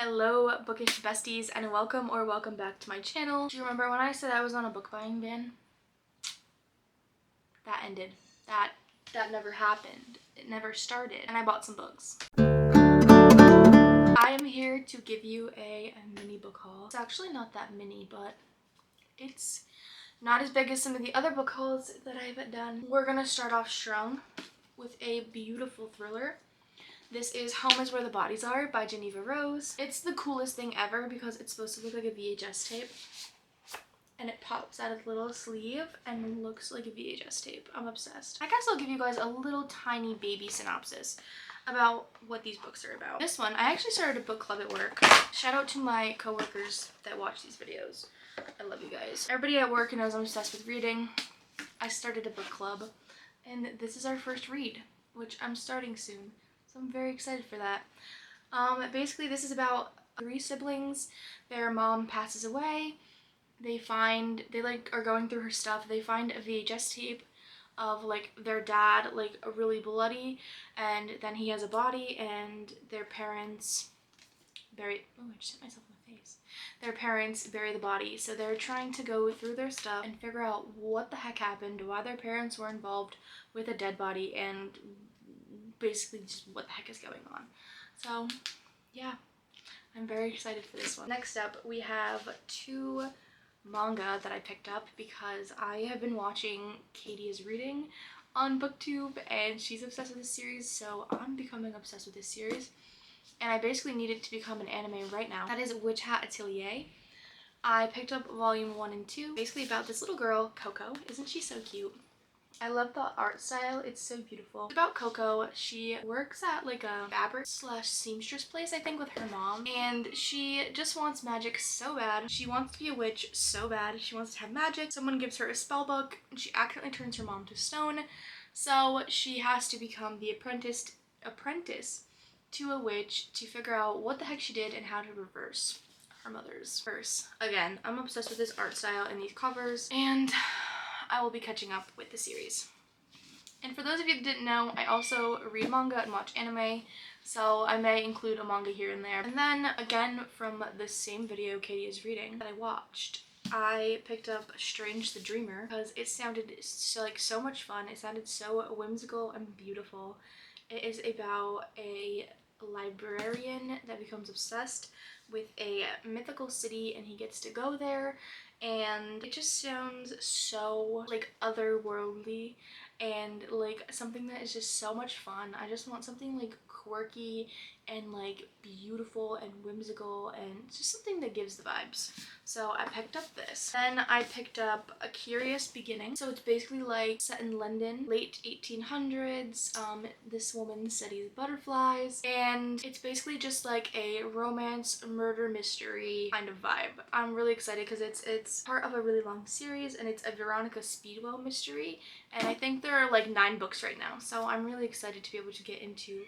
Hello Bookish Besties and welcome back to my channel. Do you remember when I said I was on a book buying ban? That ended. That never happened. It never started and I bought some books. I am here to give you a mini book haul. It's actually not that mini, but it's not as big as some of the other book hauls that I've done. We're gonna start off strong with a beautiful thriller. This is Home is Where the Bodies Are by Geneva Rose. It's the coolest thing ever because it's supposed to look like a VHS tape. And it pops out of the little sleeve and looks like a VHS tape. I'm obsessed. I guess I'll give you guys a little tiny baby synopsis about what these books are about. This one, I actually started a book club at work. Shout out to my coworkers that watch these videos. I love you guys. Everybody at work knows I'm obsessed with reading. I started a book club and this is our first read, which I'm starting soon. So I'm very excited for that. Basically this is about 3 siblings. Their mom passes away. They are going through her stuff. They find a VHS tape of like their dad, like really bloody, and then he has a body and their parents bury, oh, I just hit myself in the face. Their parents bury the body. So they're trying to go through their stuff and figure out what the heck happened, why their parents were involved with a dead body, and basically just what the heck is going on. So yeah, I'm very excited for this one. Next up we have 2 manga that I picked up because I have been watching Katie is Reading on booktube and she's obsessed with this series, so I'm becoming obsessed with this series and I basically need it to become an anime right now. That is Witch Hat Atelier. I picked up volume 1 and 2, basically about this little girl, Coco. Isn't she so cute? I love the art style, it's so beautiful. It's about Coco. She works at like a fabric / seamstress place, I think, with her mom, and she just wants magic so bad. She wants to be a witch so bad. She wants to have magic. Someone gives her a spell book and she accidentally turns her mom to stone, so she has to become the apprentice to a witch to figure out what the heck she did and how to reverse her mother's curse. Again, I'm obsessed with this art style and these covers, and I will be catching up with the series. And for those of you that didn't know, I also read manga and watch anime, so I may include a manga here and there. And then again, from the same video Katie is Reading that I watched, I picked up Strange the Dreamer because it sounded so much fun. It sounded so whimsical and beautiful. It is about a librarian that becomes obsessed with a mythical city and he gets to go there, and it just sounds so like otherworldly and like something that is just so much fun. I just want something like quirky and like beautiful and whimsical and just something that gives the vibes. So I picked up this. Then I picked up A Curious Beginning. So it's basically like set in London, late 1800s. This woman studies butterflies and it's basically just like a romance murder mystery kind of vibe. I'm really excited because it's part of a really long series and it's a Veronica Speedwell mystery, and I think there are like 9 books right now, so I'm really excited to be able to get into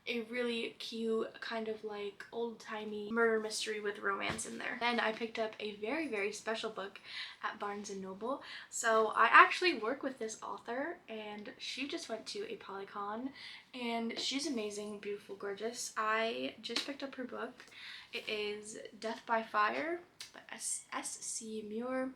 a really cute kind of like old-timey murder mystery with romance in there. Then I picked up a very, very special book at Barnes & Noble. So I actually work with this author and she just went to a Polycon and she's amazing, beautiful, gorgeous. I just picked up her book. It is Death by Fire by S.C. Muir.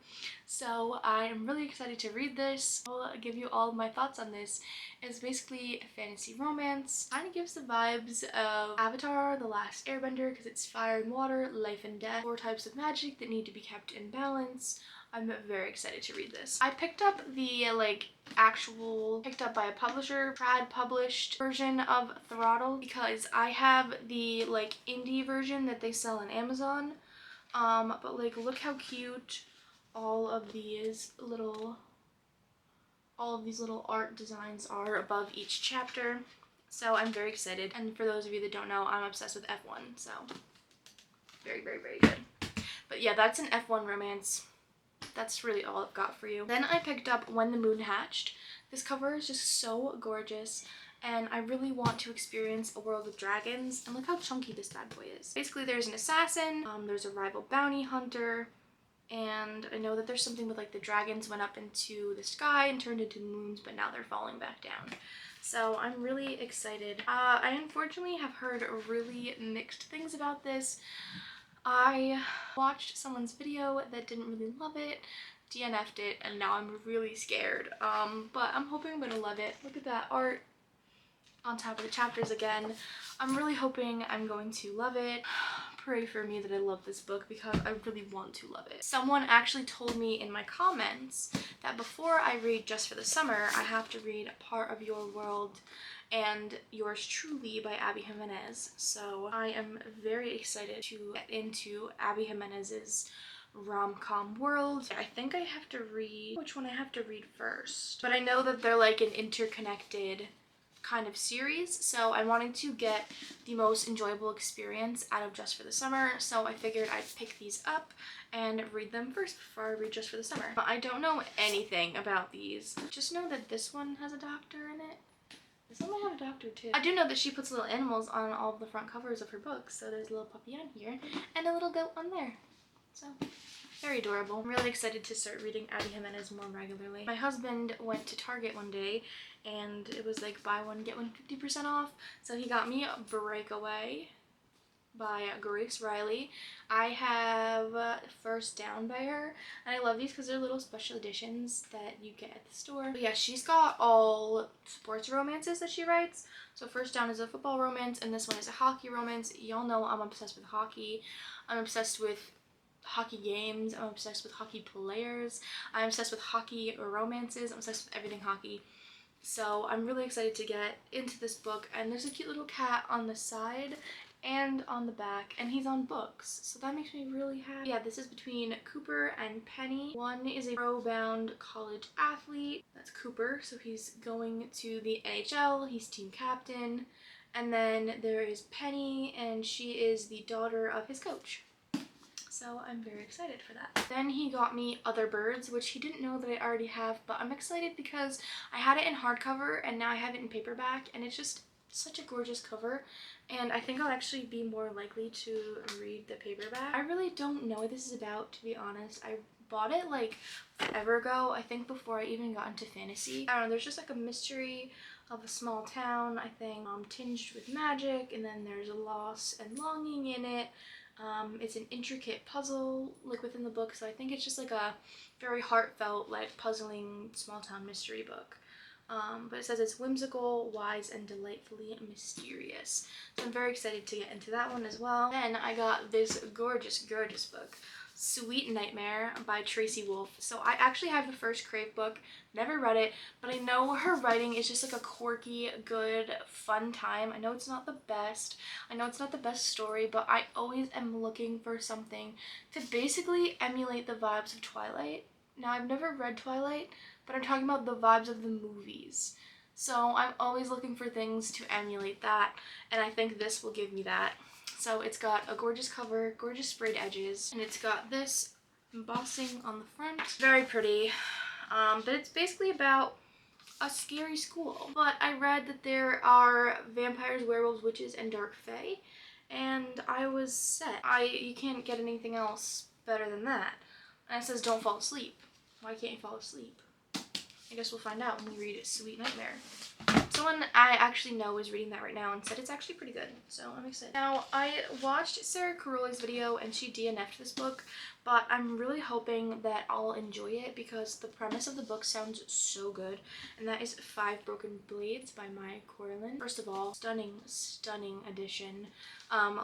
So I'm really excited to read this. I'll give you all of my thoughts on this. It's basically a fantasy romance. Kind of gives the vibes of Avatar: The Last Airbender because it's fire and water, life and death, 4 types of magic that need to be kept in balance. I'm very excited to read this. I picked up the picked up by a publisher, trad published version of Throttle because I have the like indie version that they sell on Amazon. But like look how cute all of these little art designs are above each chapter. So I'm very excited. And for those of you that don't know, I'm obsessed with F1, so very, very, very good. But yeah, that's an F1 romance. That's really all I've got for you. Then I picked up When the Moon Hatched. This cover is just so gorgeous and I really want to experience a world of dragons, and look how chunky this bad boy is. Basically there's an assassin, there's a rival bounty hunter, And I know that there's something with like the dragons went up into the sky and turned into moons, but now they're falling back down. So I'm really excited. I unfortunately have heard really mixed things about this. I watched someone's video that didn't really love it, DNF'd it, and now I'm really scared. But I'm hoping I'm gonna love it. Look at that art on top of the chapters again. I'm really hoping I'm going to love it. Pray for me that I love this book because I really want to love it. Someone actually told me in my comments that before I read Just for the Summer, I have to read Part of Your World and Yours Truly by Abby Jimenez. So I am very excited to get into Abby Jimenez's rom-com world. I think I have to read which one I have to read first, but I know that they're like an interconnected kind of series, so I wanted to get the most enjoyable experience out of Just for the Summer, so I figured I'd pick these up and read them first before I read Just for the Summer. I don't know anything about these. Just know that this one has a doctor in it. This one might have a doctor too. I do know that she puts little animals on all of the front covers of her books, so there's a little puppy on here and a little goat on there. So very adorable. I'm really excited to start reading Abby Jimenez more regularly. My husband went to Target one day and it was like buy one get one 50% off. So he got me Breakaway by Grace Riley. I have First Down by her, and I love these because they're little special editions that you get at the store. But yeah, she's got all sports romances that she writes. So First Down is a football romance and this one is a hockey romance. Y'all know I'm obsessed with hockey. I'm obsessed with hockey games. I'm obsessed with hockey players. I'm obsessed with hockey romances. I'm obsessed with everything hockey. So I'm really excited to get into this book, and there's a cute little cat on the side and on the back, and he's on books, so that makes me really happy. Yeah, this is between Cooper and Penny. One is a pro-bound college athlete. That's Cooper, so he's going to the NHL. He's team captain. And then there is Penny, and she is the daughter of his coach. So I'm very excited for that. Then he got me Other Birds, which he didn't know that I already have, but I'm excited because I had it in hardcover and now I have it in paperback, and it's just such a gorgeous cover, and I think I'll actually be more likely to read the paperback. I really don't know what this is about, to be honest. I bought it like forever ago, I think before I even got into fantasy. I don't know, there's just like a mystery of a small town, I think, tinged with magic, and then there's a loss and longing in it. It's an intricate puzzle like within the book, so I think it's just like a very heartfelt, like puzzling small town mystery book. But it says it's whimsical, wise, and delightfully mysterious. So I'm very excited to get into that one as well. Then I got this gorgeous, gorgeous book, Sweet Nightmare by Tracy Wolff. So I actually have the first Crave book, never read it, but I know her writing is just like a quirky, good, fun time. I know it's not the best. I know it's not the best story, but I always am looking for something to basically emulate the vibes of Twilight. Now, I've never read Twilight, but I'm talking about the vibes of the movies. So I'm always looking for things to emulate that, and I think this will give me that. So it's got a gorgeous cover, gorgeous sprayed edges, and it's got this embossing on the front. Very pretty, but it's basically about a scary school. But I read that there are vampires, werewolves, witches, and dark fae, and I was set. You can't get anything else better than that. And it says don't fall asleep. Why can't you fall asleep? I guess we'll find out when we read Sweet Nightmare. Someone I actually know is reading that right now and said it's actually pretty good, so I'm excited. Now, I watched Sarah Carolli's video and she DNF'd this book, but I'm really hoping that I'll enjoy it because the premise of the book sounds so good, and that is 5 Broken Blades by Maya Corlin. First of all, stunning, stunning edition.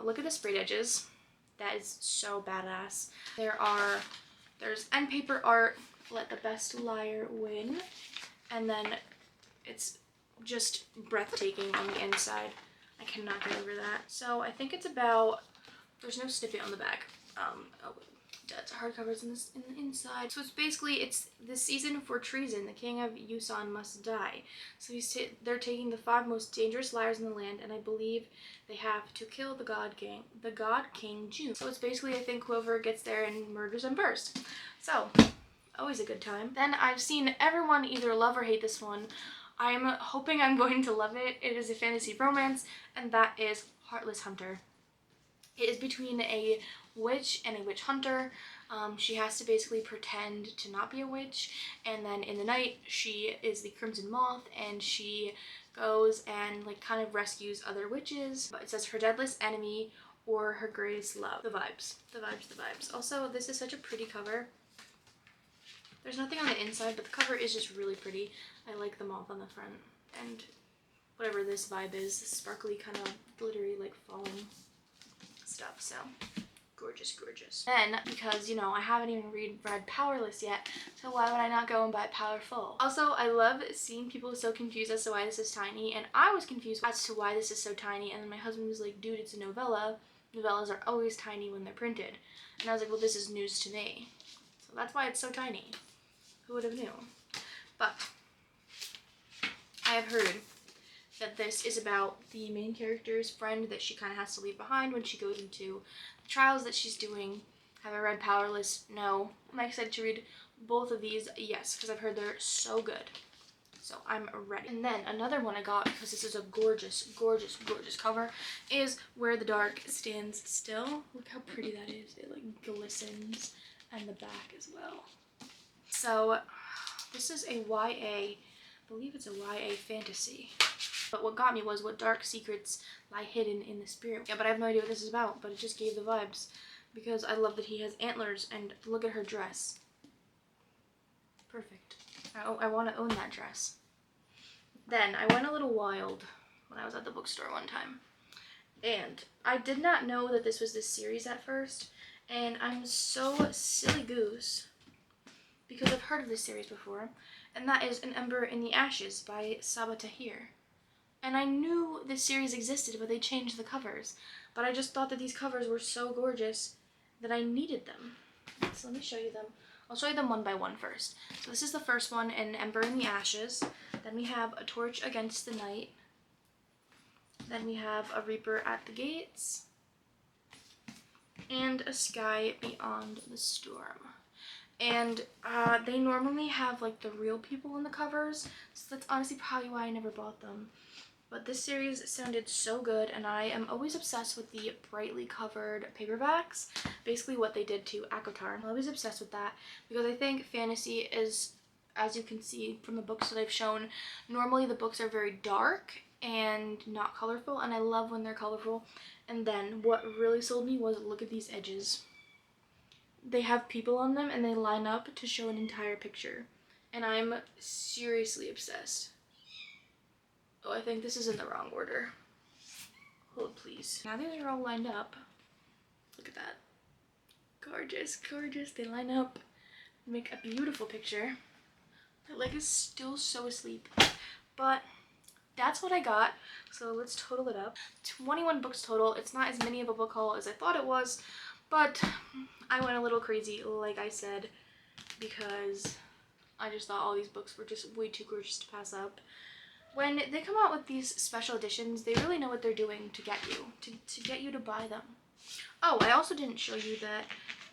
Look at the sprayed edges. That is so badass. There's end paper art, Let the Best Liar Win, and then it's just breathtaking on the inside. I cannot get over that. So I think it's about, there's no snippet on the back. That's hardcovers in the inside. So it's basically, it's the season for treason. The king of Yusan must die. So they're taking the 5 most dangerous liars in the land, and I believe they have to kill the God King June. So it's basically, I think, whoever gets there and murders them first. So always a good time. Then I've seen everyone either love or hate this one. I'm hoping I'm going to love it. It is a fantasy romance, and that is Heartless Hunter. It is between a witch and a witch hunter. She has to basically pretend to not be a witch, and then in the night she is the Crimson Moth, and she goes and like kind of rescues other witches. But it says her deadliest enemy or her greatest love. The vibes, the vibes, the vibes. Also, this is such a pretty cover. There's nothing on the inside, but the cover is just really pretty. I like the moth on the front, and whatever this vibe is, sparkly kind of glittery like foam stuff. So gorgeous, gorgeous. Then, because, you know, I haven't even read Powerless yet, so why would I not go and buy Powerful? Also, I love seeing people so confused as to why this is tiny, and I was confused as to why this is so tiny, and then my husband was like, dude, it's a novella. Novellas are always tiny when they're printed. And I was like, well, this is news to me. So that's why it's so tiny. Who would have knew? But I have heard that this is about the main character's friend that she kind of has to leave behind when she goes into the trials that she's doing. Have I read Powerless? No. Am I excited to read both of these? Yes, because I've heard they're so good. So I'm ready. And then another one I got, because this is a gorgeous, gorgeous, gorgeous cover, is Where the Dark Stands Still. Look how pretty that is. It like glistens, and the back as well. So this is a YA, I believe it's a YA fantasy. But what got me was what dark secrets lie hidden in the spirit. Yeah, but I have no idea what this is about, but it just gave the vibes. Because I love that he has antlers, and look at her dress. Perfect. I want to own that dress. Then I went a little wild when I was at the bookstore one time. And I did not know that this was this series at first. And I'm so silly goose, because I've heard of this series before. And that is An Ember in the Ashes by Sabaa Tahir. And I knew this series existed, but they changed the covers. But I just thought that these covers were so gorgeous that I needed them. So let me show you them. I'll show you them one by one first. So this is the first one, An Ember in the Ashes. Then we have A Torch Against the Night. Then we have A Reaper at the Gates. And A Sky Beyond the Storm. And they normally have like the real people in the covers, so that's honestly probably why I never bought them. But this series sounded so good, and I am always obsessed with the brightly covered paperbacks. Basically what they did to Akotar. I'm always obsessed with that because I think fantasy is, as you can see from the books that I've shown, normally the books are very dark and not colorful, and I love when they're colorful. And then what really sold me was, look at these edges. They have people on them and they line up to show an entire picture. And I'm seriously obsessed. Oh, I think this is in the wrong order. Hold, please. Now these are all lined up. Look at that. Gorgeous, gorgeous. They line up, make a beautiful picture. My leg is still so asleep. But that's what I got. So let's total it up. 21 books total. It's not as many of a book haul as I thought it was, but I went a little crazy, like I said, because I just thought all these books were just way too gorgeous to pass up. When they come out with these special editions, they really know what they're doing to get you, to get you to buy them. Oh, I also didn't show you that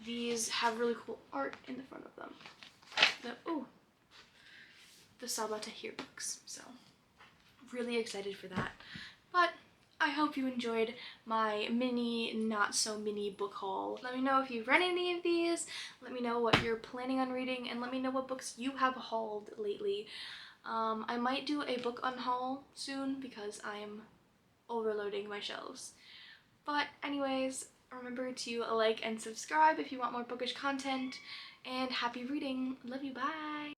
these have really cool art in the front of them. The Sabaa Tahir books, so really excited for that. But I hope you enjoyed my mini, not so mini book haul. Let me know if you've read any of these, let me know what you're planning on reading, and let me know what books you have hauled lately. I might do a book unhaul soon because I'm overloading my shelves. But anyways, remember to like and subscribe if you want more bookish content, and happy reading. Love you, bye!